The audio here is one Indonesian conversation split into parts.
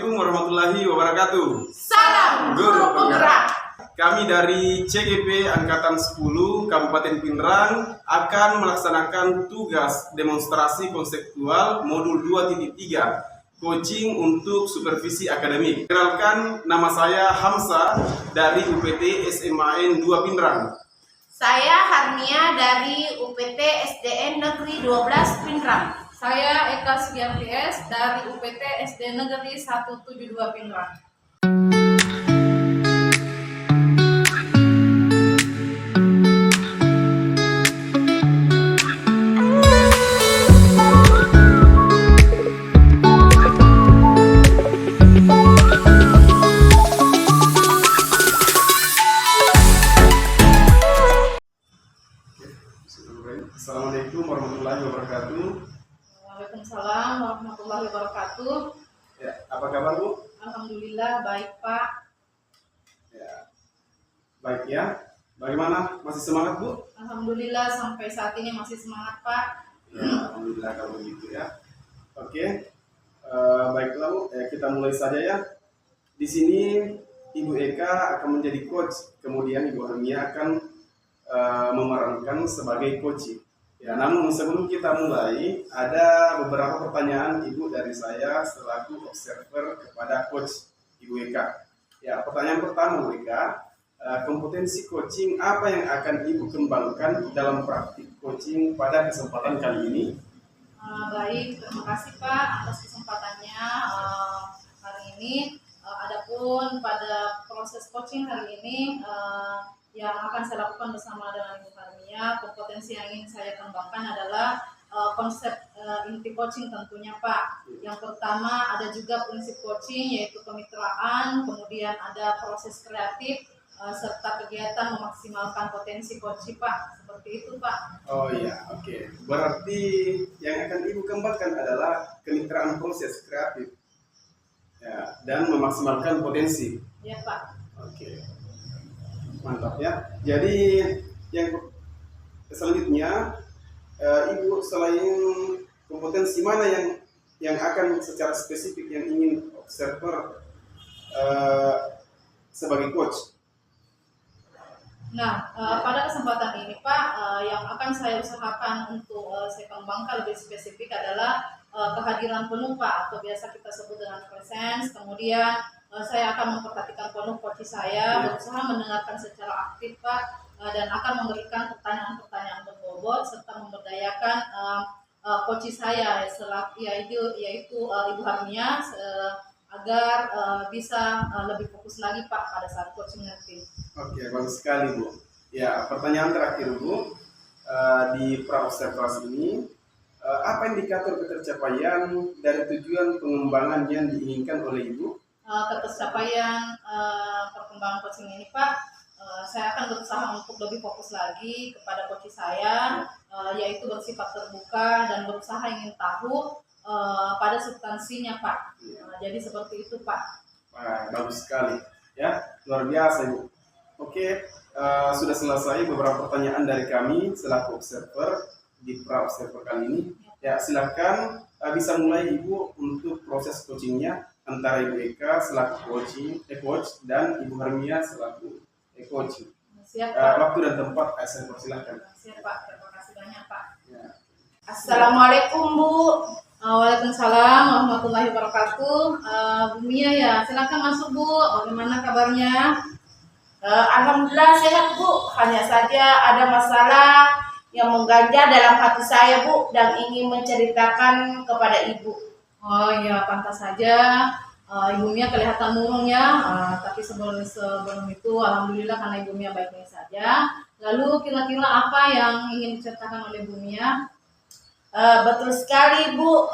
Assalamualaikum warahmatullahi wabarakatuh. Salam Guru Penggerak. Kami dari CGP Angkatan 10 Kabupaten Pindrang akan melaksanakan tugas demonstrasi konseptual modul 2.3 coaching untuk supervisi akademik. Kenalkan, nama saya Hamsa dari UPT SMAN 2 Pindrang. Saya Harnia dari UPT SDN Negeri 12 Pindrang. Saya Eka Sugiarti S dari UPT SD Negeri 172 Pindrang. Assalamualaikum warahmatullahi wabarakatuh. Waalaikumsalam warahmatullahi wabarakatuh. Ya, apa kabar Bu? Alhamdulillah baik Pak. Ya, baik ya. Bagaimana? Masih semangat Bu? Alhamdulillah sampai saat ini masih semangat Pak. Ya, alhamdulillah kalau begitu ya. Oke, baiklah Bu, kita mulai saja ya. Di sini Ibu Eka akan menjadi coach, kemudian Ibu Harmia akan memerankan sebagai coach. Ya, namun sebelum kita mulai, ada beberapa pertanyaan Ibu dari saya selaku observer kepada coach Ibu Eka. Ya, pertanyaan pertama Bu Eka, kompetensi coaching apa yang akan Ibu kembangkan dalam praktik coaching pada kesempatan kali ini? Baik, terima kasih Pak atas kesempatannya hari ini. Adapun pada proses coaching hari ini yang akan saya lakukan bersama dengan Ibu Harmia, kompetensi yang ingin saya kembangkan adalah konsep inti coaching tentunya Pak. Yang pertama ada juga prinsip coaching yaitu kemitraan, kemudian ada proses kreatif serta kegiatan memaksimalkan potensi coaching Pak. Seperti itu Pak. Oh iya, oke. Berarti yang akan Ibu kembangkan adalah kemitraan proses kreatif ya, dan memaksimalkan potensi. Ya Pak. Oke. Mantap ya. Jadi yang selanjutnya Ibu selain kompetensi mana yang akan secara spesifik yang ingin observer sebagai coach? Nah, pada kesempatan ini Pak, yang akan saya usahakan untuk saya kembangkan lebih spesifik adalah kehadiran penuh Pak, atau biasa kita sebut dengan presence. Kemudian saya akan memperhatikan penuh coach saya, berusaha mendengarkan secara aktif Pak, dan akan memberikan pertanyaan-pertanyaan berbobot serta memberdayakan coach saya yaitu Ibu Harmia agar bisa lebih fokus lagi Pak pada saat coaching nanti. Oke, bagus sekali Bu. Ya, pertanyaan terakhir Bu, di pra-observasi ini, apa indikator ketercapaian dari tujuan pengembangan yang diinginkan oleh Ibu? Ketercapaian perkembangan coaching ini Pak, saya akan berusaha untuk lebih fokus lagi kepada coach saya, yaitu bersifat terbuka dan berusaha ingin tahu pada substansinya Pak. Jadi seperti itu Pak. Wah, bagus sekali ya, luar biasa Ibu. Oke, sudah selesai beberapa pertanyaan dari kami selaku observer di pra-observer kali ini. Ya, silakan bisa mulai Ibu untuk proses coachingnya antara Ibu Eka selaku coach dan Ibu Harmia selaku coach. Siap Pak. Waktu dan tempat saya persilahkan. Siap Pak, terima kasih banyak Pak. Ya. Assalamualaikum Bu. Waalaikumsalam warahmatullahi wabarakatuh. Bu Mia ya, silakan masuk Bu. Bagaimana kabarnya? Alhamdulillah sehat Bu. Hanya saja ada masalah yang mengganjal dalam hati saya Bu dan ingin menceritakan kepada Ibu. Oh iya, pantas saja. Ibu Mia kelihatan murung ya, tapi sebelum itu alhamdulillah karena Ibu Mia baik-baik saja. Lalu kira-kira apa yang ingin diceritakan oleh Ibu Mia? Betul sekali Bu,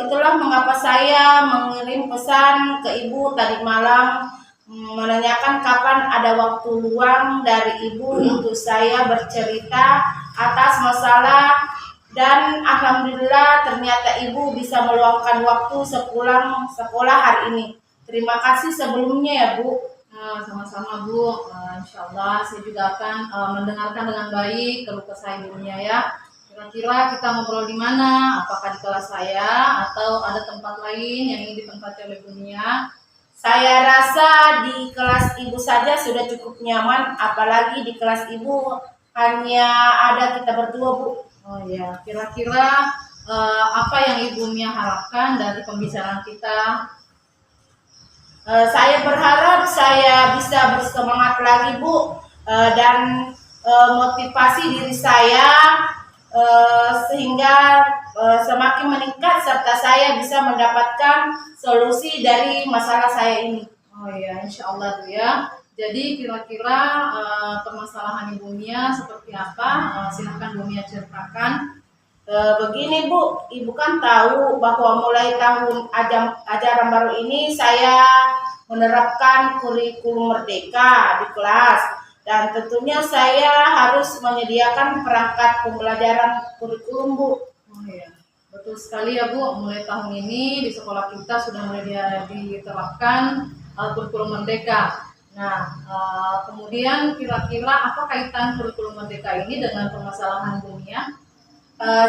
itulah mengapa saya mengirim pesan ke Ibu tadi malam menanyakan kapan ada waktu luang dari Ibu untuk saya bercerita atas masalah, dan alhamdulillah ternyata Ibu bisa meluangkan waktu sepulang sekolah hari ini. Terima kasih sebelumnya ya Bu. Sama-sama Bu. Insya Allah saya juga akan mendengarkan dengan baik keluh kesah Ibu Mia ya. Kira-kira kita ngobrol di mana? Apakah di kelas saya atau ada tempat lain yang ingin ditempati oleh Bu Mia? Saya rasa di kelas ibu saja sudah cukup nyaman, apalagi di kelas ibu hanya ada kita berdua, Bu. Oh ya, kira-kira apa yang Ibu Mia harapkan dari pembicaraan kita? Saya berharap saya bisa bersemangat lagi, Bu, dan motivasi diri saya sehingga semakin meningkat serta saya bisa mendapatkan solusi dari masalah saya ini. Oh ya, insya Allah Bu ya. Jadi kira-kira permasalahan Ibu Mia seperti apa? Silahkan Bu Mia ceritakan. Begini Bu, Ibu kan tahu bahwa mulai tahun ajaran baru ini saya menerapkan kurikulum merdeka di kelas, dan tentunya saya harus menyediakan perangkat pembelajaran kurikulum, Bu. Oh iya, betul sekali ya Bu. Mulai tahun ini di sekolah kita sudah mulai diterapkan kurikulum merdeka. Nah, kemudian kira-kira apa kaitan kurikulum merdeka ini dengan permasalahan Bu Mia?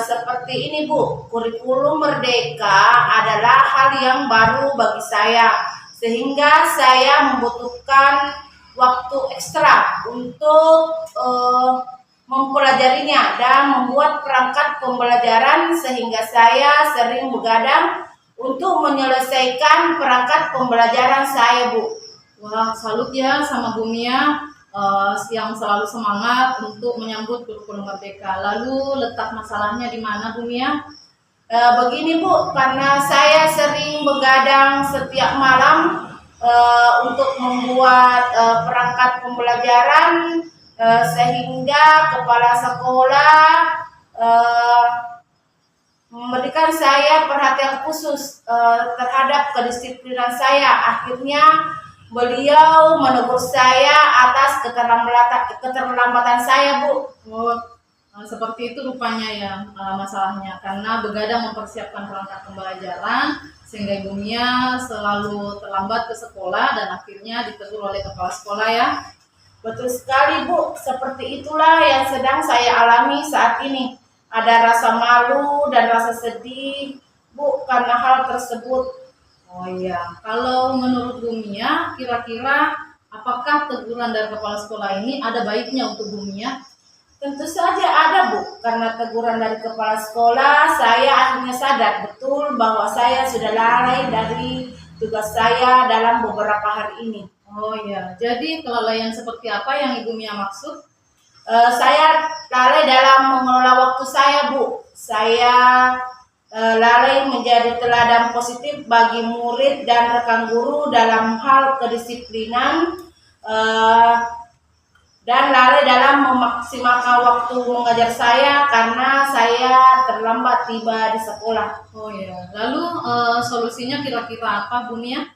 Seperti ini Bu, kurikulum merdeka adalah hal yang baru bagi saya, sehingga saya membutuhkan waktu ekstra untuk mempelajarinya dan membuat perangkat pembelajaran, sehingga saya sering begadang untuk menyelesaikan perangkat pembelajaran saya, Bu. Wah, salut ya sama Bu Mia yang selalu semangat untuk menyambut kurikulum merdeka. Lalu letak masalahnya di mana Bu Mia? Begini Bu, karena saya sering begadang setiap malam untuk membuat perangkat pembelajaran, sehingga kepala sekolah memberikan saya perhatian khusus terhadap kedisiplinan saya. Akhirnya beliau menegur saya atas keterlambatan saya, Bu. Oh, seperti itu rupanya ya masalahnya, karena begadang mempersiapkan perangkat pembelajaran sehingga Ibu Mia selalu terlambat ke sekolah dan akhirnya ditegur oleh kepala sekolah ya. Betul sekali Bu, seperti itulah yang sedang saya alami saat ini. Ada rasa malu dan rasa sedih Bu karena hal tersebut. Oh iya, kalau menurut Bu Mia, kira-kira apakah teguran dari kepala sekolah ini ada baiknya untuk Bu Mia? Tentu saja ada Bu, karena teguran dari kepala sekolah saya akhirnya sadar betul bahwa saya sudah lalai dari tugas saya dalam beberapa hari ini. Oh iya, jadi kelalaian seperti apa yang Ibu Mia maksud? Saya lalai dalam mengelola waktu saya, Bu. Saya lalai menjadi teladan positif bagi murid dan rekan guru dalam hal kedisiplinan, dan lalai dalam memaksimalkan waktu mengajar saya karena saya terlambat tiba di sekolah. Oh iya, lalu solusinya kira-kira apa Bu Mia?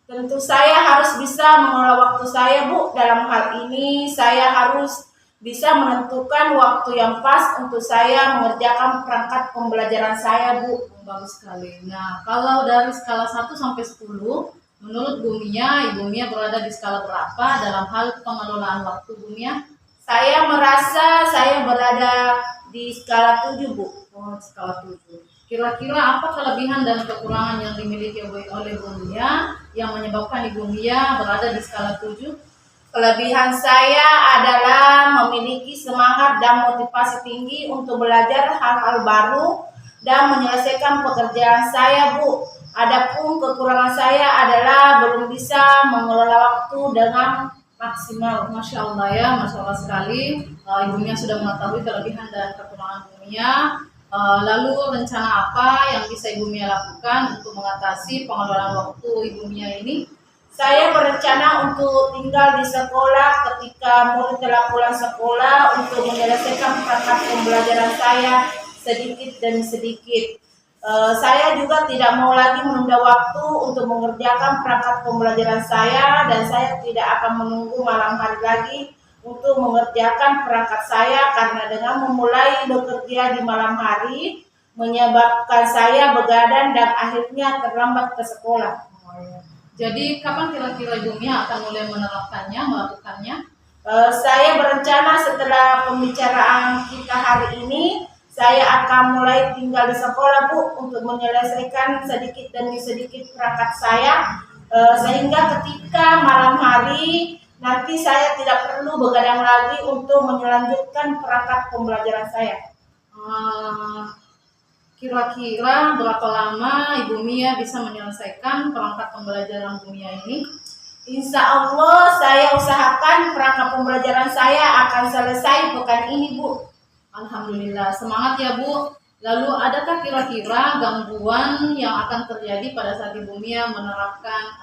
Tentu saya harus bisa mengelola waktu saya, Bu. Dalam hal ini saya harus bisa menentukan waktu yang pas untuk saya mengerjakan perangkat pembelajaran saya, Bu. Bagus sekali. Nah, kalau dari skala 1 sampai 10, menurut Bu Mia, Ibu Mia berada di skala berapa dalam hal pengelolaan waktu Bu Mia? Saya merasa saya berada di skala 7, Bu. Oh, skala 7. Kira-kira apa kelebihan dan kekurangan yang dimiliki oleh Bu Mia yang menyebabkan Ibu Mia berada di skala 7? Kelebihan saya adalah memiliki semangat dan motivasi tinggi untuk belajar hal-hal baru dan menyelesaikan pekerjaan saya, Bu. Adapun kekurangan saya adalah belum bisa mengelola waktu dengan maksimal. Masya Allah ya, Masya Allah sekali. Ibu Mia sudah mengetahui kelebihan dan kekurangan Bu Mia. Lalu rencana apa yang bisa Ibu Mia lakukan untuk mengatasi pengelolaan waktu Ibu Mia ini? Saya berencana untuk tinggal di sekolah ketika murid telah pulang sekolah untuk menyelesaikan perangkat pembelajaran saya sedikit demi sedikit. Saya juga tidak mau lagi menunda waktu untuk mengerjakan perangkat pembelajaran saya, dan saya tidak akan menunggu malam hari lagi untuk mengerjakan perangkat saya, karena dengan memulai bekerja di malam hari menyebabkan saya begadang dan akhirnya terlambat ke sekolah. Jadi kapan kira-kira Ibu Mia akan mulai menerapkannya, melakukannya? Saya berencana setelah pembicaraan kita hari ini, saya akan mulai tinggal di sekolah Bu untuk menyelesaikan sedikit demi sedikit perangkat saya, sehingga ketika malam hari nanti saya tidak perlu begadang lagi untuk melanjutkan perangkat pembelajaran saya. Kira-kira berapa lama Ibu Mia bisa menyelesaikan perangkat pembelajaran Bu Mia ini? Insya Allah saya usahakan perangkat pembelajaran saya akan selesai pekan ini Bu. Alhamdulillah, semangat ya Bu. Lalu adakah kira-kira gangguan yang akan terjadi pada saat Ibu Mia menerapkan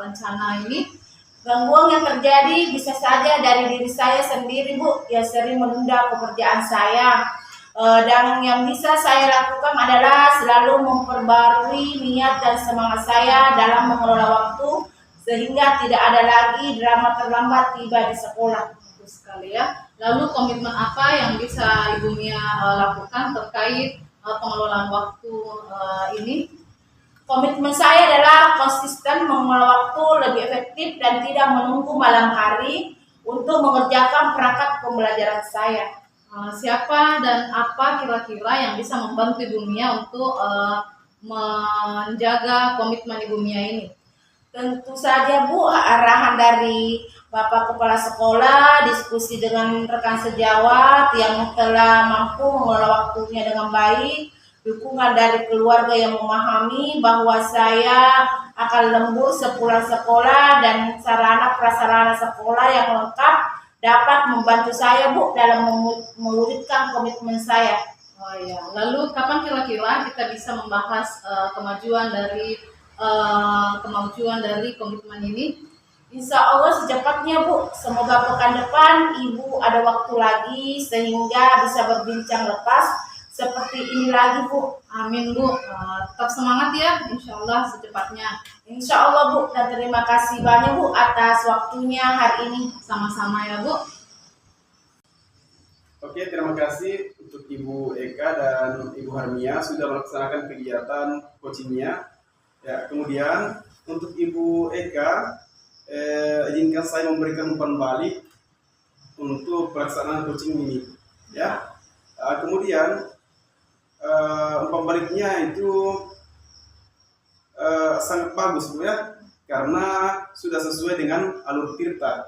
rencana ini? Gangguan yang terjadi bisa saja dari diri saya sendiri Bu, yang sering menunda pekerjaan saya. Dan yang bisa saya lakukan adalah selalu memperbarui niat dan semangat saya dalam mengelola waktu, sehingga tidak ada lagi drama terlambat tiba di sekolah. Bagus sekali ya. Lalu komitmen apa yang bisa Ibu Mia lakukan terkait pengelolaan waktu ini? Komitmen saya adalah konsisten mengelola waktu lebih efektif dan tidak menunggu malam hari untuk mengerjakan perangkat pembelajaran saya. Siapa dan apa kira-kira yang bisa membantu Ibu Mia untuk menjaga komitmen Ibu Mia ini? Tentu saja Bu, arahan dari Bapak Kepala Sekolah, diskusi dengan rekan sejawat yang telah mampu mengelola waktunya dengan baik, dukungan dari keluarga yang memahami bahwa saya akan lembur sepulang sekolah, dan sarana prasarana sekolah yang lengkap dapat membantu saya Bu dalam mewujudkan komitmen saya. Oh iya. Lalu kapan kira-kira kita bisa membahas kemajuan dari komitmen ini? Insya Allah secepatnya Bu. Semoga pekan depan Ibu ada waktu lagi sehingga bisa berbincang lepas seperti ini lagi Bu. Amin Bu. Tetap semangat ya. Insya Allah secepatnya. Insya Allah Bu, dan terima kasih banyak Bu atas waktunya hari ini. Sama-sama ya Bu. Oke, terima kasih untuk Ibu Eka dan Ibu Harmia sudah melaksanakan kegiatan coachingnya. Ya, kemudian untuk Ibu Eka, izinkan saya memberikan umpan balik untuk pelaksanaan coaching ini. Ya, kemudian umpan baliknya itu sangat bagus Bu ya, karena sudah sesuai dengan alur Tirta.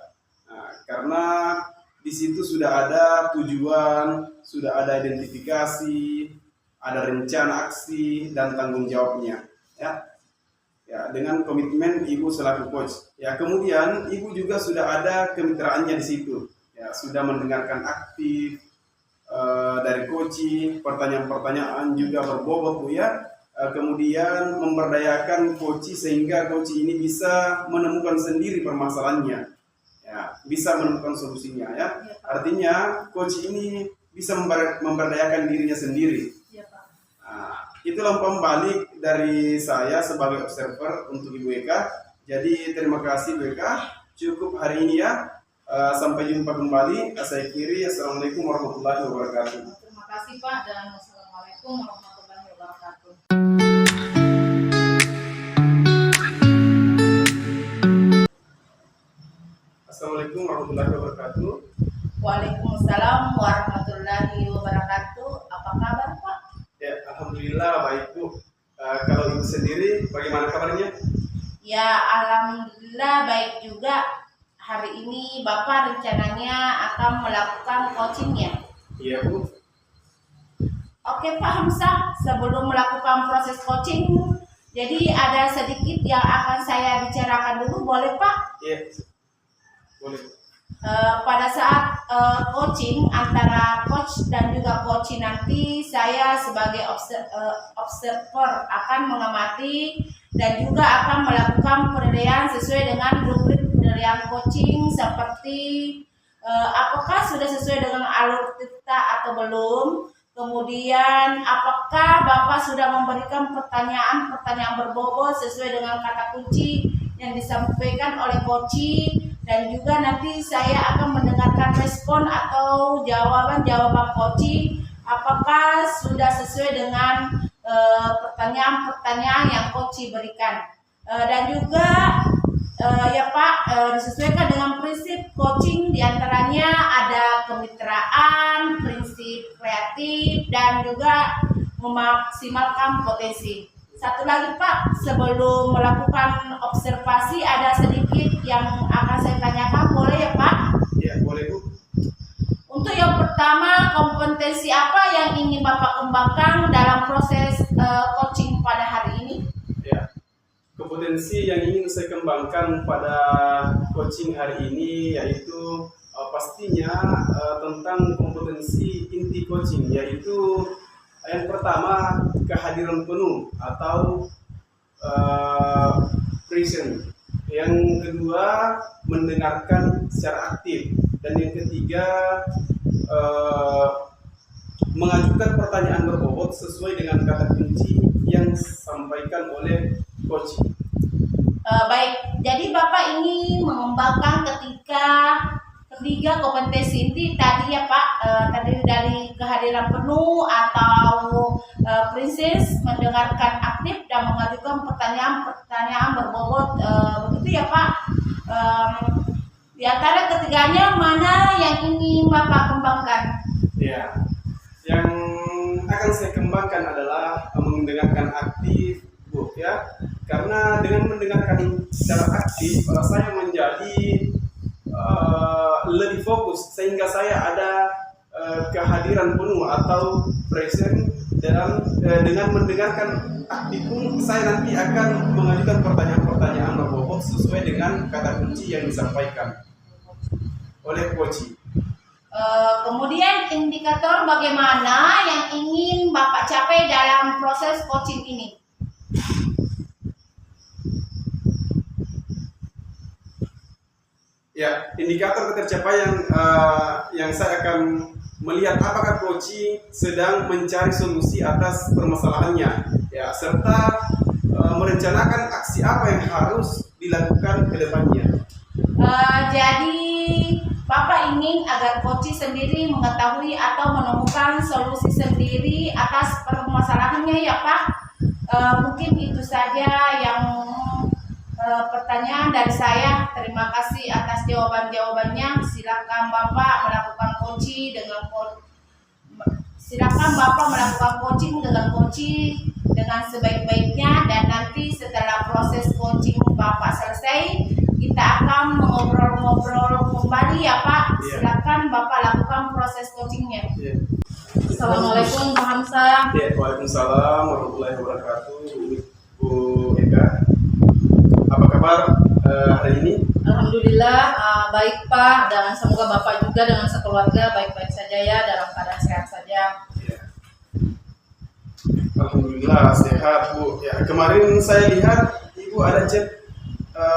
Karena di situ sudah ada tujuan, sudah ada identifikasi, ada rencana aksi dan tanggung jawabnya. Ya, dengan komitmen Ibu selaku coach. Ya, kemudian Ibu juga sudah ada kemitraannya di situ. Ya, sudah mendengarkan aktif dari coaching, pertanyaan-pertanyaan juga berbobot Bu ya. Kemudian memberdayakan coach sehingga coach ini bisa menemukan sendiri permasalahannya, ya, bisa menemukan solusinya ya. Artinya coach ini bisa memberdayakan dirinya sendiri. Ya, Pak. Itulah umpan balik dari saya sebagai observer untuk Ibu Eka. Jadi terima kasih Ibu Eka, cukup hari ini ya. Sampai jumpa kembali. Saya akhiri. Assalamualaikum warahmatullahi wabarakatuh. Terima kasih Pak, dan wassalamualaikum warahmatullahi wabarakatuh. Assalamualaikum warahmatullahi wabarakatuh. Waalaikumsalam warahmatullahi wabarakatuh. Apa kabar Pak? Ya, alhamdulillah baik Bu. Kalau Ibu sendiri bagaimana kabarnya? Ya, alhamdulillah baik juga. Hari ini Bapak rencananya akan melakukan coachingnya. Iya Bu. Oke Pak Hamzah, sebelum melakukan proses coaching, jadi ada sedikit yang akan saya bicarakan dulu, boleh Pak? Iya, boleh. Pada saat coaching antara coach dan juga coaching nanti, saya sebagai observer akan mengamati dan juga akan melakukan penilaian sesuai dengan rubrik penilaian coaching, seperti apakah sudah sesuai dengan alur Tirta atau belum. Kemudian apakah Bapak sudah memberikan pertanyaan-pertanyaan berbobot sesuai dengan kata kunci yang disampaikan oleh coaching, dan juga nanti saya akan mendengarkan respon atau jawaban-jawaban coaching apakah sudah sesuai dengan pertanyaan-pertanyaan yang coaching berikan. Dan juga ya Pak, disesuaikan dengan prinsip coaching, diantaranya ada kemitraan, prinsip kreatif, dan juga memaksimalkan potensi. Satu lagi Pak, sebelum melakukan observasi ada sedikit yang akan saya tanyakan, boleh ya Pak? Ya, boleh Bu. Untuk yang pertama, kompetensi apa yang ingin Bapak kembangkan dalam proses coaching pada hari ini? Ya, kompetensi yang ingin saya kembangkan pada coaching hari ini yaitu pastinya tentang kompetensi inti coaching, yaitu yang pertama kehadiran penuh atau present. Yang kedua mendengarkan secara aktif, dan yang ketiga mengajukan pertanyaan berbobot sesuai dengan kata kunci yang disampaikan oleh coach. Baik, jadi Bapak ini mengembangkan ketiga kompetensi inti tadi ya Pak, tadi dari kehadiran penuh atau prinsip, mendengarkan aktif dan mengajukan pertanyaan berbobot, begitu ya Pak. Di antara ketiganya mana yang ingin Bapak kembangkan? Ya, yang akan saya kembangkan adalah mendengarkan aktif, Bu, ya. Karena dengan mendengarkan secara aktif, saya menjadi lebih fokus sehingga saya ada kehadiran penuh atau present dengan mendengarkan aktif pun saya nanti akan mengajukan pertanyaan-pertanyaan berbobot sesuai dengan kata kunci yang disampaikan oleh coach. Kemudian indikator bagaimana yang ingin Bapak capai dalam proses coaching ini? Ya, indikator ketercapaian yang saya akan melihat apakah coach sedang mencari solusi atas permasalahannya, ya, serta merencanakan aksi apa yang harus dilakukan ke depannya. Jadi Bapak ingin agar coach sendiri mengetahui atau menemukan solusi sendiri atas permasalahannya ya Pak. Mungkin itu saja yang pertanyaan dari saya. Terima kasih atas jawabannya. Silakan Bapak melakukan coaching dengan sebaik-baiknya, dan nanti setelah proses coaching Bapak selesai, kita akan mengobrol-ngobrol kembali ya Pak. Silakan Bapak lakukan proses coachingnya. Assalamualaikum Pak Hamzah. Ya, waalaikumsalam warahmatullahi wabarakatuh. Bu Eka, apa kabar hari ini? Alhamdulillah baik Pak, dan semoga Bapak juga dengan sekeluarga baik-baik saja ya, dalam keadaan sehat saja. Ya. Alhamdulillah sehat Bu. Ya, kemarin saya lihat Ibu ada chat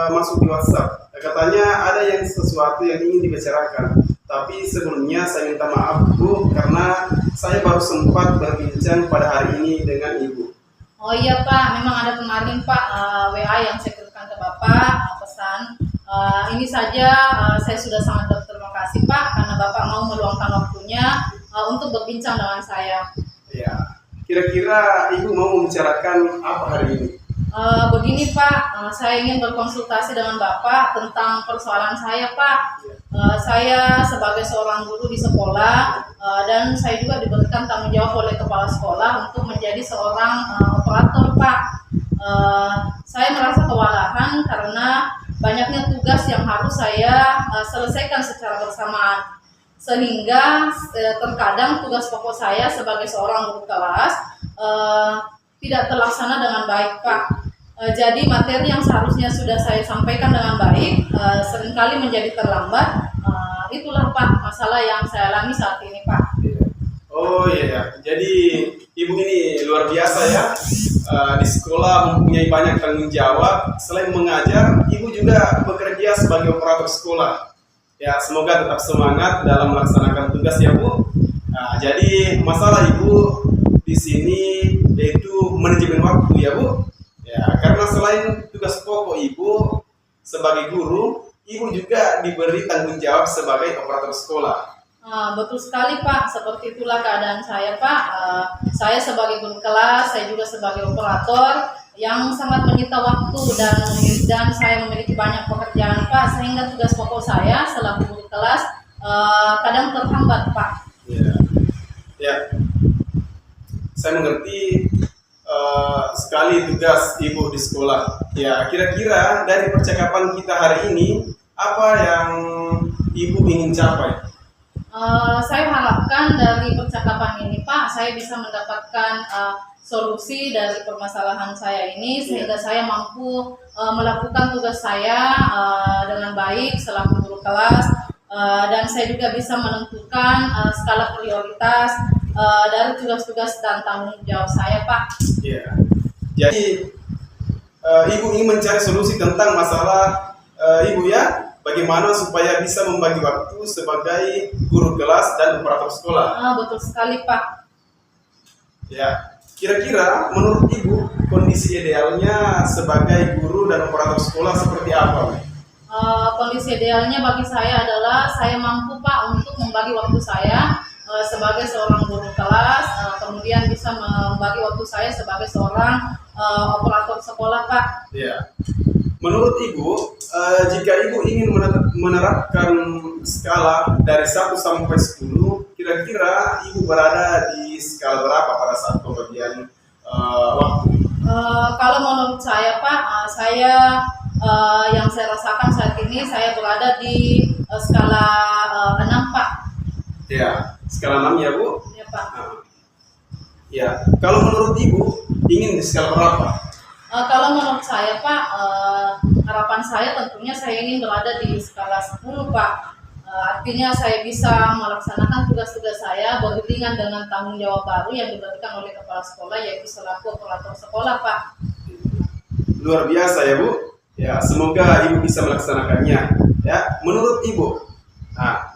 masuk di WhatsApp. Katanya ada yang sesuatu yang ingin dibicarakan. Tapi sebelumnya saya minta maaf Bu, karena saya baru sempat berbincang pada hari ini dengan Ibu. Oh iya Pak, memang ada kemarin Pak WA yang saya kirimkan ke Bapak, pesan. Ini saja saya sudah sangat berterima kasih Pak, karena Bapak mau meluangkan waktunya untuk berbincang dengan saya. Ya, kira-kira Ibu mau membicarakan apa hari ini? Begini Pak, saya ingin berkonsultasi dengan Bapak tentang persoalan saya Pak. Saya sebagai seorang guru di sekolah, dan saya juga diberikan tanggung jawab oleh kepala sekolah untuk menjadi seorang operator Pak. Saya merasa kewalahan karena banyaknya tugas yang harus saya selesaikan secara bersamaan, sehingga terkadang tugas pokok saya sebagai seorang guru kelas tidak terlaksana dengan baik Pak. Jadi materi yang seharusnya sudah saya sampaikan dengan baik seringkali menjadi terlambat. Itulah Pak masalah yang saya alami saat ini Pak. Oh iya, jadi Ibu ini luar biasa ya. Di sekolah mempunyai banyak tanggung jawab. Selain mengajar, Ibu juga bekerja sebagai operator sekolah. Ya, semoga tetap semangat dalam melaksanakan tugas ya Bu. Nah, jadi masalah Ibu di sini yaitu manajemen waktu ya Bu. Ya, karena selain tugas pokok Ibu sebagai guru, Ibu juga diberi tanggung jawab sebagai operator sekolah. Betul sekali Pak, seperti itulah keadaan saya Pak. Saya sebagai guru kelas, saya juga sebagai operator yang sangat menyita waktu, dan saya memiliki banyak pekerjaan Pak, sehingga tugas pokok saya selaku guru kelas kadang terhambat Pak. Ya. Ya. saya mengerti sekali tugas Ibu di sekolah. Ya, kira-kira dari percakapan kita hari ini, apa yang Ibu ingin capai? Saya harapkan dari percakapan ini Pak, saya bisa mendapatkan solusi dari permasalahan saya ini sehingga saya mampu melakukan tugas saya dengan baik selaku guru kelas, dan saya juga bisa menentukan skala prioritas dari tugas-tugas dan tanggung jawab saya Pak. Ya, jadi Ibu ingin mencari solusi tentang masalah Ibu ya, bagaimana supaya bisa membagi waktu sebagai guru kelas dan operator sekolah. Betul sekali Pak. Ya, kira-kira menurut Ibu kondisi idealnya sebagai guru dan operator sekolah seperti apa? Kondisi idealnya bagi saya adalah saya mampu Pak untuk membagi waktu saya sebagai seorang guru kelas, kemudian bisa membagi waktu saya sebagai seorang operator sekolah Pak. Ya. Menurut Ibu, jika Ibu ingin menerapkan skala dari 1 sampai 10, kira-kira Ibu berada di skala berapa pada saat pembagian waktu? Kalau menurut saya Pak, yang saya rasakan saat ini saya berada di skala 6 Pak. Ya, skala 6 ya Bu? Ya Pak. Ya, kalau menurut Ibu ingin di skala berapa? Kalau menurut saya Pak, harapan saya tentunya saya ingin berada di skala 10 Pak. Artinya saya bisa melaksanakan tugas-tugas saya beriringan dengan tanggung jawab baru yang diberikan oleh kepala sekolah, yaitu selaku operator sekolah Pak. Luar biasa ya Bu. Ya, semoga Ibu bisa melaksanakannya. Ya, menurut Ibu,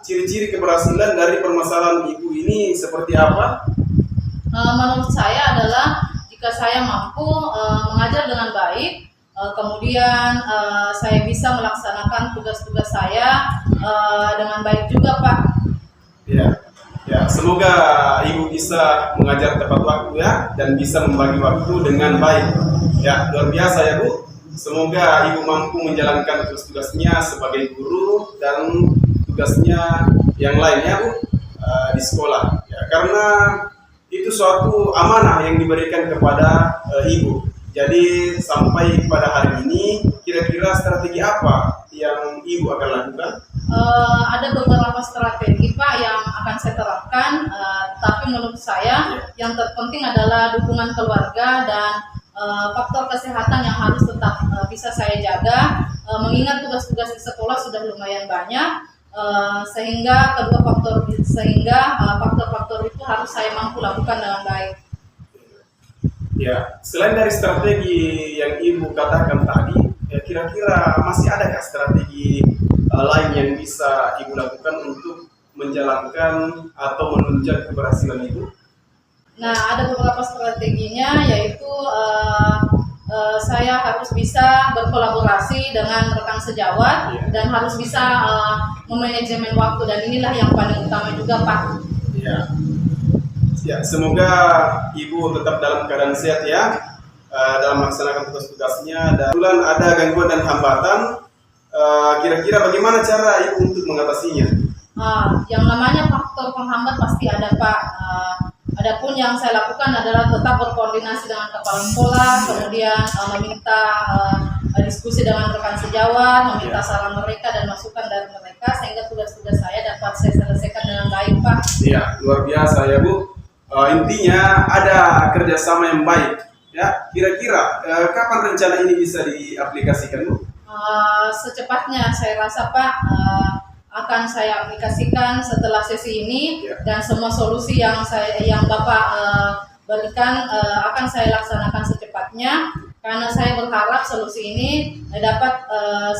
ciri-ciri keberhasilan dari permasalahan Ibu ini seperti apa? Menurut saya adalah jika saya mampu mengajar dengan baik, kemudian saya bisa melaksanakan tugas-tugas saya dengan baik juga Pak. Ya, semoga Ibu bisa mengajar tepat waktu ya, dan bisa membagi waktu dengan baik. Ya, luar biasa ya Bu. Semoga Ibu mampu menjalankan tugas-tugasnya sebagai guru dan tugasnya yang lainnya Bu di sekolah. Ya, karena itu suatu amanah yang diberikan kepada Ibu. Jadi sampai pada hari ini, kira-kira strategi apa yang Ibu akan lakukan? Ada beberapa strategi Pak yang akan saya terapkan, tapi menurut saya yang terpenting adalah dukungan keluarga dan faktor kesehatan yang harus tetap bisa saya jaga, mengingat tugas-tugas di sekolah sudah lumayan banyak. Sehingga faktor-faktor itu harus saya mampu lakukan dengan baik. Ya, selain dari strategi yang Ibu katakan tadi, ya, kira-kira masih adakah strategi lain yang bisa Ibu lakukan untuk menjalankan atau menunjang keberhasilan Ibu? Nah, ada beberapa strateginya, yaitu saya harus bisa berkolaborasi dengan rekan sejawat dan harus bisa memanajemen waktu, dan inilah yang paling utama juga Pak. Ya, semoga Ibu tetap dalam keadaan sehat ya dalam melaksanakan tugas-tugasnya. Dan kebetulan ada gangguan dan hambatan, kira-kira bagaimana cara Ibu untuk mengatasinya? Yang namanya faktor penghambat pasti ada Pak. Adapun yang saya lakukan adalah tetap berkoordinasi dengan kepala sekolah, kemudian meminta diskusi dengan rekan sejawat, meminta saran mereka dan masukan dari mereka sehingga tugas-tugas saya dapat saya selesaikan dengan baik Pak. Iya, luar biasa ya Bu. Intinya ada kerjasama yang baik. Ya, kira-kira kapan rencana ini bisa diaplikasikan Bu? Secepatnya saya rasa Pak. Akan saya aplikasikan setelah sesi ini, dan semua solusi yang Bapak berikan akan saya laksanakan secepatnya, karena saya berharap solusi ini dapat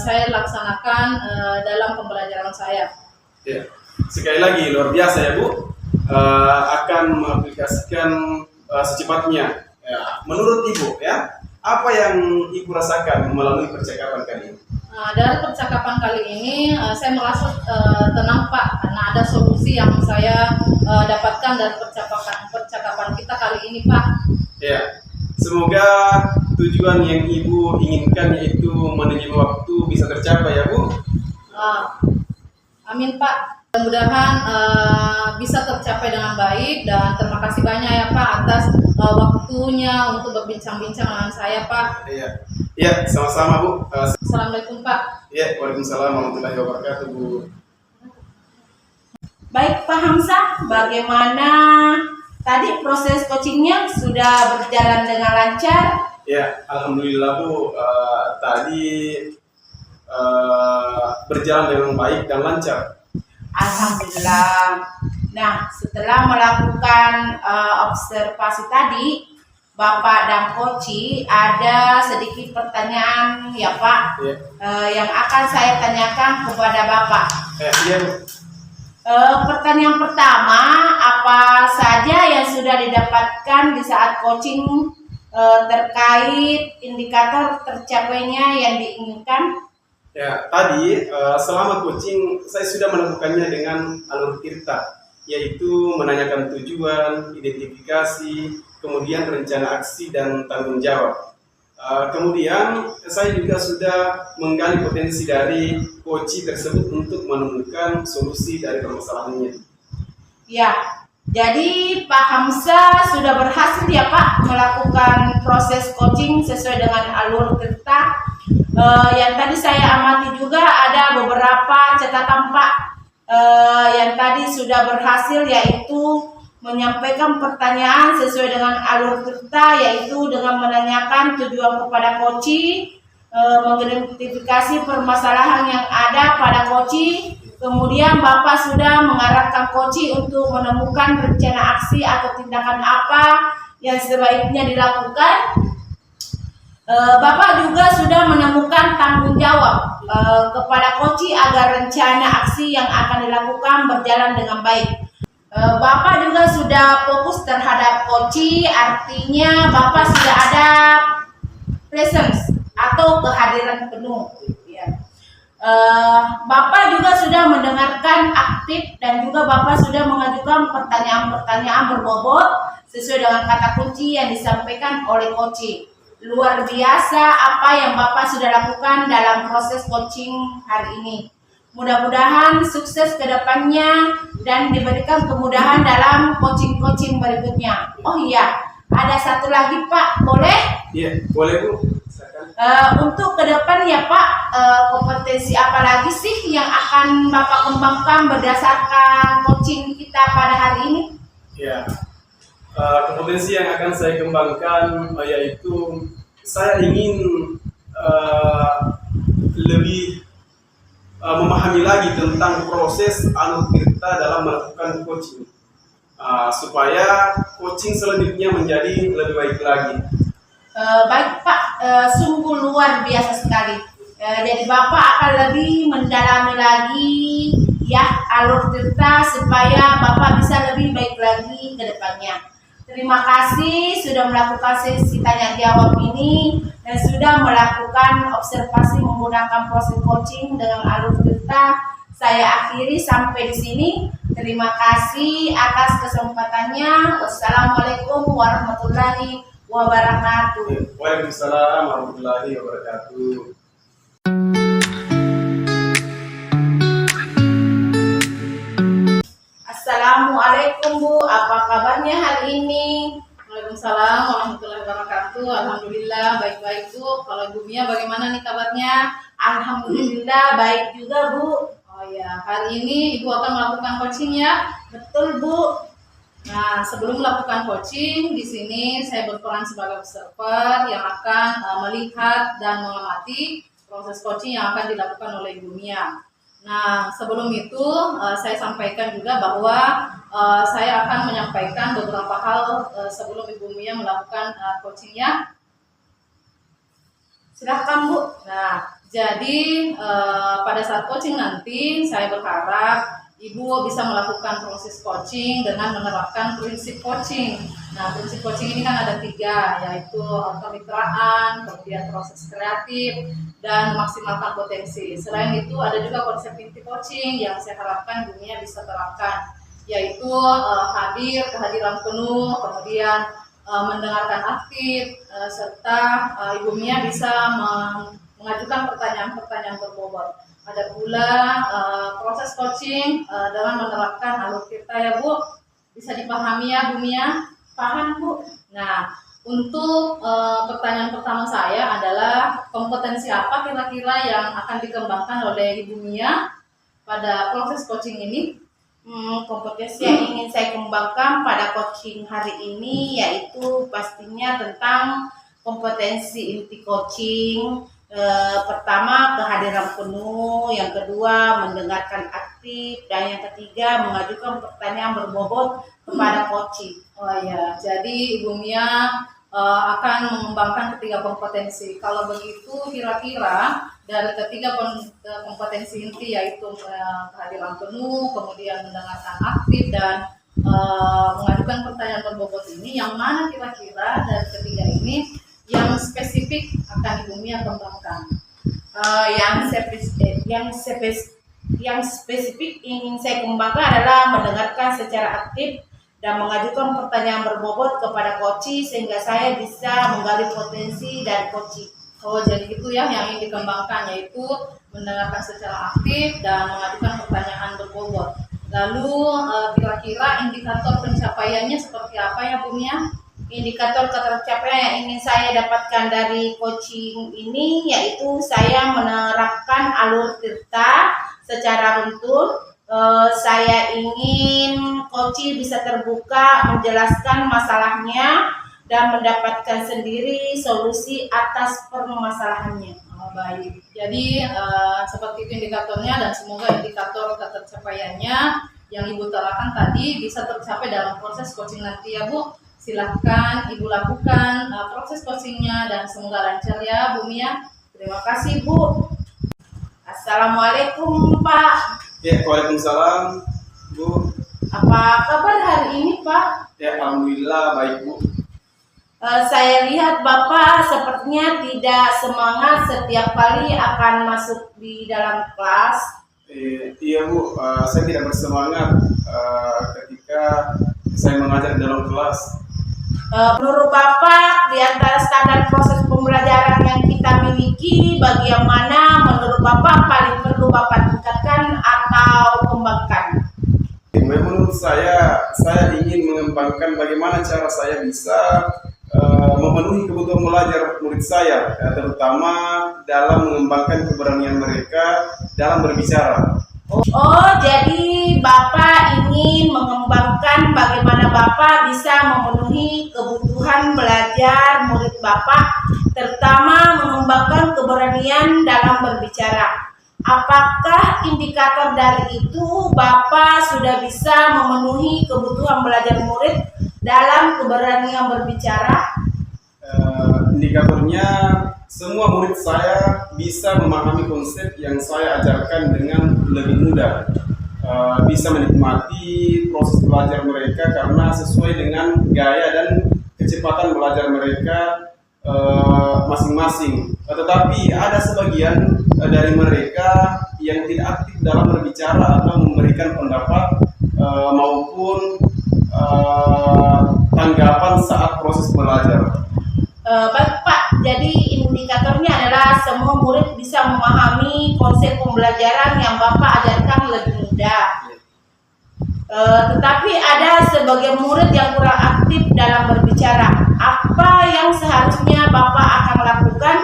saya laksanakan dalam pembelajaran saya. Ya. Sekali lagi luar biasa ya Bu, akan mengaplikasikan secepatnya. Ya. Menurut Ibu ya, apa yang Ibu rasakan melalui percakapan kali ini? Dari percakapan kali ini saya merasa tenang Pak, karena ada solusi yang saya dapatkan dari percakapan kita kali ini Pak. Ya, semoga tujuan yang Ibu inginkan, yaitu manajemen waktu, bisa tercapai ya Bu. Amin Pak. Mudah-mudahan bisa tercapai dengan baik, dan terima kasih banyak ya Pak atas waktunya untuk berbincang-bincang dengan saya, Pak. Iya, iya, sama-sama Bu. Assalamualaikum, Pak. Ya, waalaikumsalam warahmatullahi wabarakatuh Bu. Baik Pak Hamzah, bagaimana tadi proses coachingnya sudah berjalan dengan lancar? Ya, alhamdulillah Bu. Tadi berjalan dengan baik dan lancar. Alhamdulillah. Nah, setelah melakukan observasi tadi, Bapak dan Koci, ada sedikit pertanyaan ya Pak, Ya. yang akan saya tanyakan kepada Bapak. Iya Bu. Pertanyaan pertama, apa saja yang sudah didapatkan di saat coaching terkait indikator tercapainya yang diinginkan? Ya, tadi selama coaching saya sudah melakukannya dengan alur tirta, yaitu menanyakan tujuan, identifikasi, kemudian rencana aksi dan tanggung jawab. Kemudian saya juga sudah menggali potensi dari coach tersebut untuk menemukan solusi dari permasalahannya. Ya, jadi Pak Hamzah sudah berhasil ya Pak melakukan proses coaching sesuai dengan alur tirta. Yang tadi saya amati juga ada beberapa catatan Pak yang tadi sudah berhasil, yaitu menyampaikan pertanyaan sesuai dengan alur tirta, yaitu dengan menanyakan tujuan kepada coach, mengidentifikasi permasalahan yang ada pada coach, kemudian Bapak sudah mengarahkan coach untuk menemukan rencana aksi atau tindakan apa yang sebaiknya dilakukan. Bapak juga sudah menemukan tanggung jawab kepada coach agar rencana aksi yang akan dilakukan berjalan dengan baik. Bapak juga sudah fokus terhadap coach, artinya Bapak sudah ada presence atau kehadiran penuh. Ya. Bapak juga sudah mendengarkan aktif dan juga Bapak sudah mengajukan pertanyaan-pertanyaan berbobot sesuai dengan kata kunci yang disampaikan oleh coach. Luar biasa apa yang Bapak sudah lakukan dalam proses coaching hari ini. Mudah-mudahan sukses ke depannya dan diberikan kemudahan dalam coaching-coaching berikutnya. Oh iya, ada satu lagi Pak, boleh? Iya, boleh Bu. Silakan. Untuk ke depan ya Pak, kompetensi apa lagi sih yang akan Bapak kembangkan berdasarkan coaching kita pada hari ini? Ya, kompetensi yang akan saya kembangkan yaitu saya ingin lebih memahami lagi tentang proses alur tirta dalam melakukan coaching, supaya coaching selanjutnya menjadi lebih baik lagi. Baik Pak, sungguh luar biasa sekali. Jadi Bapak akan lebih mendalami lagi ya alur tirta supaya Bapak bisa lebih baik lagi ke depannya. Terima kasih sudah melakukan sesi tanya jawab ini dan sudah melakukan observasi menggunakan proses coaching dengan alur tirta. Saya akhiri sampai di sini. Terima kasih atas kesempatannya. Wassalamualaikum warahmatullahi wabarakatuh. Waalaikumsalam warahmatullahi wabarakatuh. Assalamualaikum Bu, apa kabarnya hari ini? Waalaikumsalam warahmatullahi wabarakatuh. Alhamdulillah baik-baik Bu. Kalau Ibu Mia bagaimana nih kabarnya? Alhamdulillah baik juga Bu. Oh ya, hari ini Ibu akan melakukan coaching ya. Betul Bu. Nah, sebelum melakukan coaching, di sini saya berperan sebagai observer yang akan melihat dan mengamati proses coaching yang akan dilakukan oleh Ibu Mia. Nah, sebelum itu saya sampaikan juga bahwa saya akan menyampaikan beberapa hal sebelum Ibu Mia melakukan coachingnya. Silahkan Bu. Nah, jadi pada saat coaching nanti saya berharap Ibu bisa melakukan proses coaching dengan menerapkan prinsip coaching. Nah, prinsip coaching ini kan ada 3, yaitu kemitraan, kemudian proses kreatif, dan maksimalkan potensi. Selain itu ada juga konsep inti coaching yang saya harapkan dunia bisa terapkan, yaitu kehadiran penuh, kemudian mendengarkan aktif, serta Ibu Mia bisa mengajukan pertanyaan-pertanyaan berbobot. Ada pula proses coaching dengan menerapkan alur tirta ya Bu. Bisa dipahami ya Bu Mia? Paham Bu? Nah, untuk pertanyaan pertama saya adalah kompetensi apa kira-kira yang akan dikembangkan oleh Ibu Mia pada proses coaching ini? Kompetensi yang ingin saya kembangkan pada coaching hari ini yaitu pastinya tentang kompetensi inti coaching. Pertama, kehadiran penuh, yang kedua mendengarkan aktif, dan yang ketiga mengajukan pertanyaan berbobot kepada coaching. Oh ya, jadi Ibu Mia akan mengembangkan ketiga kompetensi. Kalau begitu, kira-kira dari ketiga kompetensi inti yaitu kehadiran penuh, kemudian mendengarkan aktif, dan mengajukan pertanyaan berbobot ini, yang mana kira-kira dari ketiga ini yang spesifik akan Ibu Mia kembangkan? Yang spesifik ingin saya kembangkan adalah mendengarkan secara aktif dan mengajukan pertanyaan berbobot kepada coach sehingga saya bisa menggali potensi dari coach. Oh, jadi itu ya yang ingin dikembangkan, yaitu mendengarkan secara aktif dan mengajukan pertanyaan berbobot. Lalu kira-kira indikator pencapaiannya seperti apa ya Bu Mia? Indikator ketercapaian yang ingin saya dapatkan dari coaching ini yaitu saya menerapkan alur tirta secara runtun. Saya ingin coach bisa terbuka menjelaskan masalahnya dan mendapatkan sendiri solusi atas permasalahannya. Oh, baik. Jadi seperti itu indikatornya, dan semoga indikator ketercapaiannya yang Ibu terapkan tadi bisa tercapai dalam proses coaching nanti ya Bu. Silahkan Ibu lakukan proses coachingnya dan semoga lancar ya Bu Mia. Terima kasih Bu. Assalamualaikum Pak. Ya, waalaikumsalam Bu. Apa kabar hari ini Pak? Ya, alhamdulillah baik Bu. Saya lihat Bapak sepertinya tidak semangat setiap kali akan masuk di dalam kelas. Iya Bu, saya tidak bersemangat ketika saya mengajar di dalam kelas. Menurut Bapak, di antara standar proses pembelajaran yang kita miliki, bagi yang mana menurut Bapak paling perlu Bapak tingkatkan atau kembangkan? Menurut saya ingin mengembangkan bagaimana cara saya bisa memenuhi kebutuhan belajar murid saya, terutama dalam mengembangkan keberanian mereka dalam berbicara. Oh, jadi Bapak ingin mengembangkan bagaimana Bapak bisa memenuhi kebutuhan belajar murid Bapak, terutama mengembangkan keberanian dalam berbicara. Apakah indikator dari itu Bapak sudah bisa memenuhi kebutuhan belajar murid dalam keberanian berbicara? Indikatornya semua murid saya bisa memahami konsep yang saya ajarkan dengan lebih mudah, bisa menikmati proses belajar mereka karena sesuai dengan gaya dan kecepatan belajar mereka masing-masing. Tetapi ada sebagian dari mereka yang tidak aktif dalam berbicara atau memberikan pendapat maupun tanggapan saat proses belajar. Baik Pak, jadi indikatornya adalah semua murid bisa memahami konsep pembelajaran yang Bapak ajarkan lebih mudah. Tetapi ada sebagian murid yang kurang aktif dalam berbicara. Apa yang seharusnya Bapak akan lakukan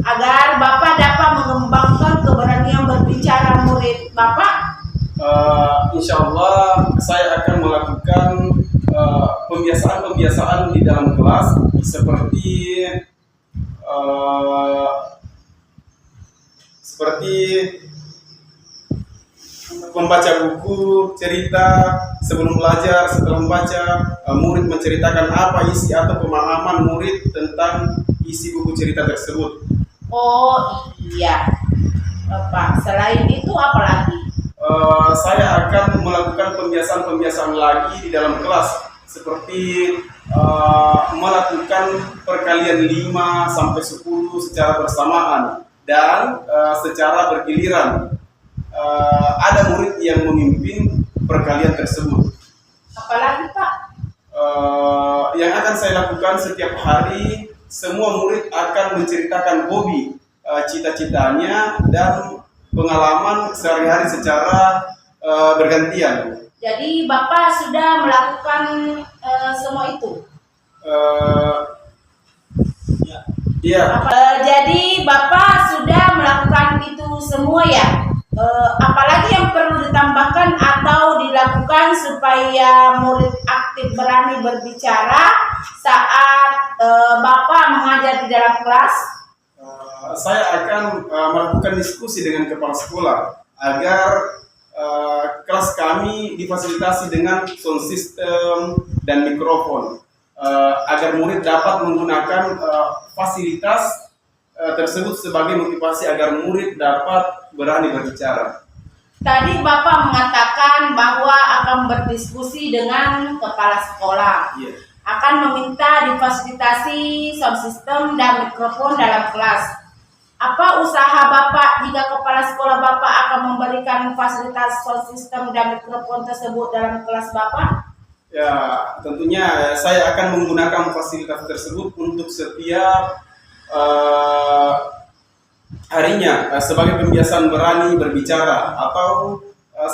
agar Bapak dapat mengembangkan keberanian berbicara murid Bapak? Insya Allah saya akan melakukan pembiasaan di dalam kelas seperti membaca buku cerita sebelum belajar. Setelah membaca, murid menceritakan apa isi atau pemahaman murid tentang isi buku cerita tersebut. Oh iya Bapak, selain itu apa lagi? Saya akan melakukan pembiasaan lagi di dalam kelas seperti melakukan perkalian 5-10 secara bersamaan dan secara bergiliran. Ada murid yang memimpin perkalian tersebut. Apalagi Pak? Yang akan saya lakukan setiap hari, semua murid akan menceritakan hobi, cita-citanya dan pengalaman sehari-hari secara bergantian. Jadi Bapak sudah melakukan semua itu? Eh, Iya. Jadi Bapak sudah melakukan itu semua ya. Apalagi yang perlu ditambahkan atau dilakukan supaya murid aktif berani berbicara saat Bapak mengajar di dalam kelas? Saya akan melakukan diskusi dengan kepala sekolah agar kelas kami difasilitasi dengan sound system dan mikrofon agar murid dapat menggunakan fasilitas tersebut sebagai motivasi agar murid dapat berani berbicara. Tadi Bapak mengatakan bahwa akan berdiskusi dengan kepala sekolah. Iya. Akan meminta difasilitasi sound system dan mikrofon dalam kelas. Apa usaha Bapak jika kepala sekolah Bapak akan memberikan fasilitas sound system dan mikrofon tersebut dalam kelas Bapak? Ya, tentunya saya akan menggunakan fasilitas tersebut untuk setiap harinya sebagai pembiasaan berani berbicara, atau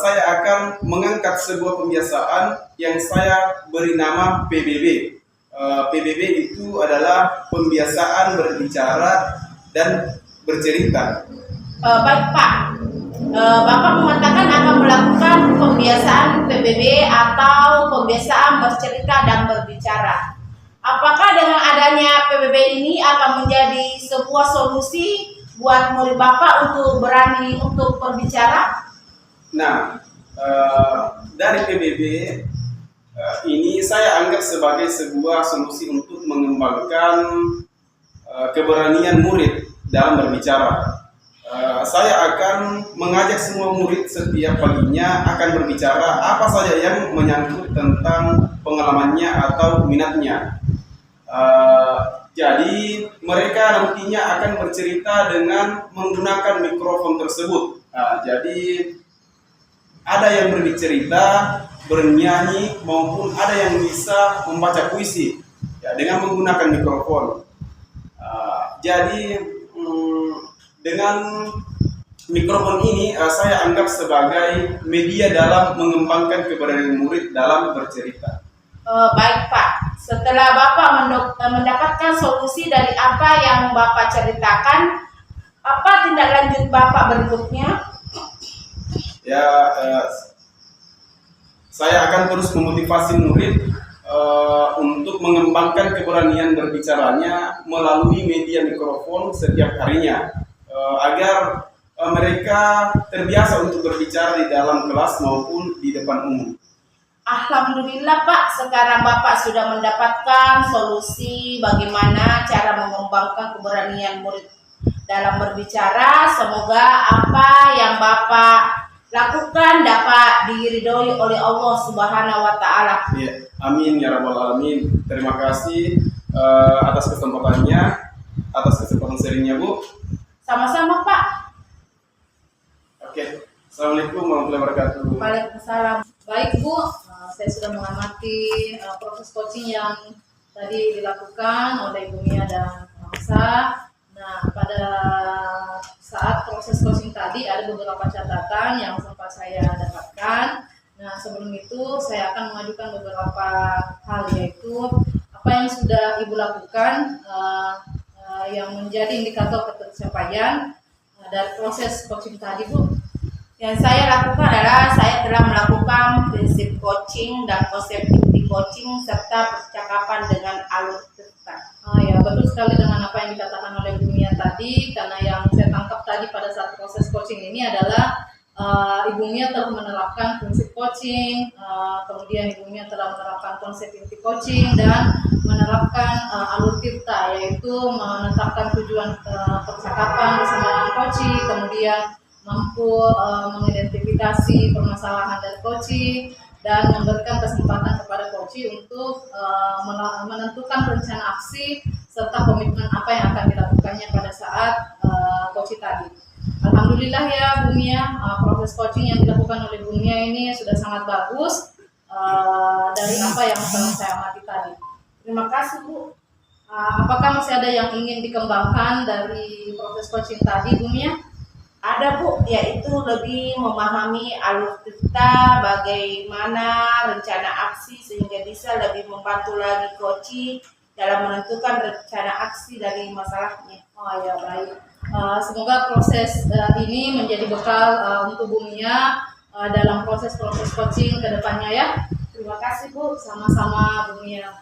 saya akan mengangkat sebuah pembiasaan yang saya beri nama PBB. PBB itu adalah pembiasaan berbicara dan bercerita. Baik Pak, Bapak mengatakan akan melakukan pembiasaan PBB atau pembiasaan bercerita dan berbicara. Apakah dengan adanya PBB ini akan menjadi sebuah solusi buat murid Bapak untuk berani untuk berbicara? Nah, dari PBB ini saya anggap sebagai sebuah solusi untuk mengembangkan keberanian murid dalam berbicara. Saya akan mengajak semua murid setiap paginya akan berbicara apa saja yang menyangkut tentang pengalamannya atau minatnya. Jadi mereka nantinya akan bercerita dengan menggunakan mikrofon tersebut. Jadi ada yang bercerita, bernyanyi, maupun ada yang bisa membaca puisi ya, dengan menggunakan mikrofon. Jadi dengan mikrofon ini saya anggap sebagai media dalam mengembangkan keberanian murid dalam bercerita. Baik Pak, setelah Bapak mendapatkan solusi dari apa yang Bapak ceritakan, apa tindak lanjut Bapak berikutnya? Ya, saya akan terus memotivasi murid untuk mengembangkan keberanian berbicaranya melalui media mikrofon setiap harinya, agar mereka terbiasa untuk berbicara di dalam kelas maupun di depan umum. Alhamdulillah Pak, sekarang Bapak sudah mendapatkan solusi bagaimana cara mengembangkan keberanian murid dalam berbicara. Semoga apa yang Bapak lakukan dapat diridhoi oleh Allah Subhanahu wa Ta'ala. Ya, amin ya rabbal alamin. Terima kasih atas kesempatannya, atas kesempatan sharingnya Bu. Sama-sama Pak. Oke, assalamualaikum warahmatullahi wabarakatuh. Waalaikumsalam. Baik Bu, saya sudah mengamati proses coaching yang tadi dilakukan oleh Ibu Mia dan Hamsa. Nah, pada saat proses coaching tadi ada beberapa catatan yang sempat saya dapatkan. Nah, sebelum itu saya akan mengajukan beberapa hal, yaitu apa yang sudah Ibu lakukan yang menjadi indikator ketercapaian dari proses coaching tadi Bu. Yang saya lakukan adalah saya telah melakukan prinsip coaching dan konsep inti coaching serta percakapan dengan alur cerita. Ya, betul sekali dengan apa yang dikatakan oleh Bu Mia tadi, karena yang saya tangkap tadi pada saat proses coaching ini adalah Ibu Mia telah menerapkan prinsip coaching, kemudian Ibu Mia telah menerapkan konsep inti coaching dan menerapkan alur tirta, yaitu menetapkan tujuan percakapan bersama coaching, kemudian mampu mengidentifikasi permasalahan dari coaching dan memberikan kesempatan kepada coaching untuk menentukan rencana aksi serta komitmen apa yang akan dilakukannya pada saat coaching tadi. Alhamdulillah ya Bu Mia, proses coaching yang dilakukan oleh Bu Mia ini sudah sangat bagus dari apa yang telah saya amati tadi. Terima kasih Bu. Apakah masih ada yang ingin dikembangkan dari proses coaching tadi Bu Mia? Ada Bu, yaitu lebih memahami alur cerita, bagaimana rencana aksi sehingga bisa lebih membantu lagi coaching dalam menentukan rencana aksi dari masalahnya. Oh ya, baik. Semoga proses ini menjadi bekal untuk Bu Mia dalam proses-proses coaching ke depannya ya. Terima kasih Bu. Sama-sama Bu Mia.